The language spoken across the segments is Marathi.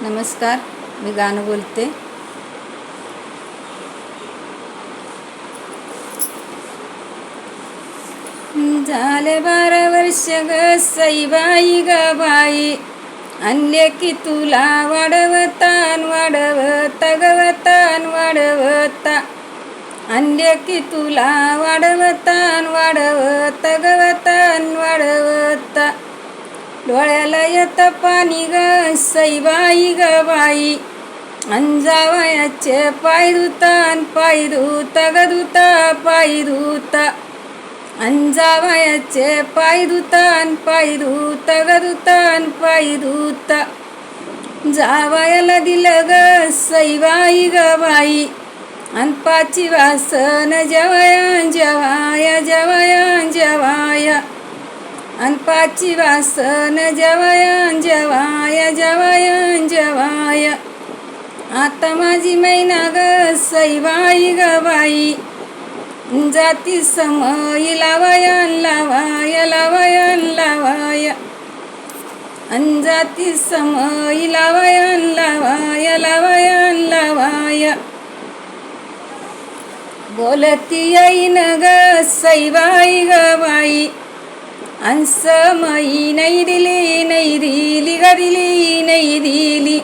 नमस्कार, मी गाणं बोलते. झाले 12 वर्ष ग सईबाई ग बाई, आणले की तुला वाढवतान वाढवता गवतान वाढवता, आणले की तुला वाढवतान वाढवता गवतान वाढवता. डोळ्याला येत पाणी ग सईबाई ग बाई, अंजावयाचे पाय धुतान पाय धुता ग धुता पाय धुता, अंजावयाचे पाय धुतान पाय धुता ग धुतान पाय धुता. जावयाला दिलं ग सईबाई ग बाई, अन 5 वासन जेवया जेवाया जेवया जेवाया, अन 5 वासन जेवया जेवाया जेवया जेवाया. आता माझी मैना ग सईबाई ग बाई, जाती समयी लावाया लावाया लावाया लावाया, अन जाती समयी लावाया लावाया लावाया लावाया. बोलती येईन ग सईबाई ग बाई, अन समयी नाही दिली नाही दिली ग दिली नाही दिली,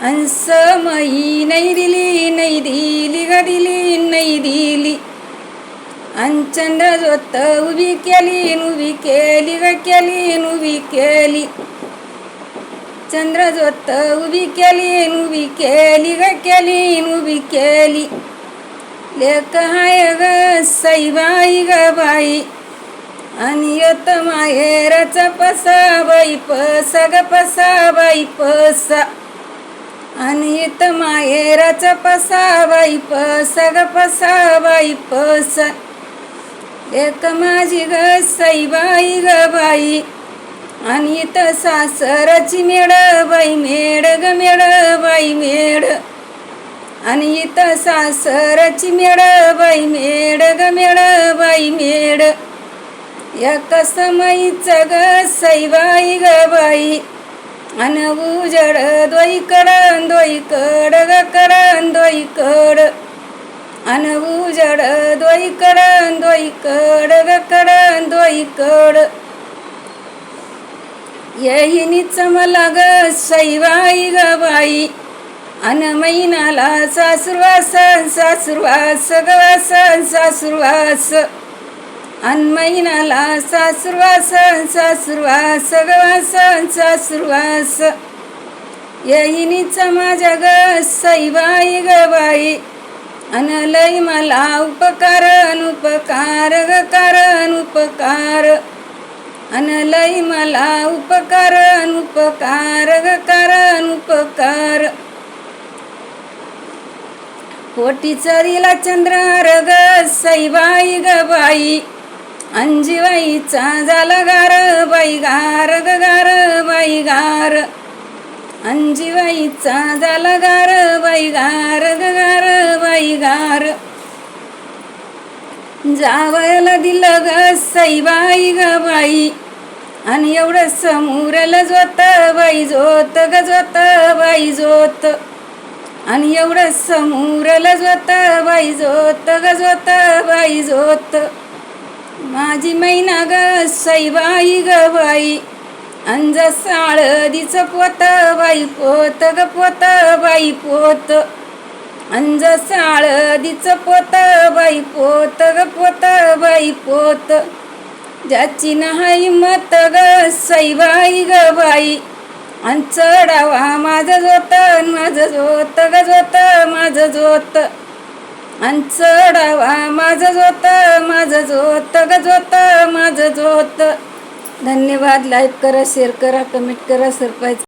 अन समयी नाही दिली नाही दिली ग दिली नाही दिली. अन चंद्रज्योत उभी केली उभी केली ग केली उभी केली, चंद्रज्योत उभी केली उभी केली ग केली उभी केली. लेक हाय ग सईबाई ग बाई, आणि येत माहेरचा पसा बाई पसा ग पसा बाई पसा, आणि येत माहेरचा पसा बाई पसा ग पसा बाई पसा. लेक माझी ग सईबाई ग बाई, आणि इथं सासरची मेड बाई मेड ग मेड बाई मेड, आणि इथं सासरची मेड बाई मेड ग मेड बाई मेड. एक समयीच ग सईबाई ग बाई, अन उजड दोईकड दोईकड ग कड दोईकड, अन उजड दोईकड दोईकड ग कड दोईकड. येहिनीच मला ग सईबाई ग बाई, अन मैनाला सासुरवास सासुरवास ग वास सासुरवास, अन मैनाला सासुरवास सासुरवास ग वास सासुरवास. येहिनीच माझ्या ग सईबाई ग बाई, अन लई मला उपकार उपकार ग कारण उपकार, अन लई मला उपकार उपकार ग कारण उपकार. पोटी चरीला चंद्रहार ग सईबाई ग बाई, अंजीबाईचा झाला गार बाई गार ग गार बाई गार, अंजीबाईचा झाला गार बाई गार ग गार बाई गार. जावयाला दिलं ग सईबाई ग बाई, आणि एवढं समोरला जोत बाई जोत ग जोत बाई जोत, आणि एवढं समोरला जोत बाई जोत ग जोत बाई जोत. माझी मैना ग सईबाई ग बाई, अंज हळदीच पोत बाई पोत ग पोत बाई पोत, अंज हळदीच पोत बाई पोत ग पोत बाई पोत. ज्याची नाही मत ग सईबाई ग बाई, अन चढावा माझं जोत माझं जोत ग जोत माझं जोत, अन चढावा माझं जोत माझं जोत ग जोत माझं जोत. धन्यवाद. लाईक करा, शेअर करा, कमेंट करा. सरप्राईज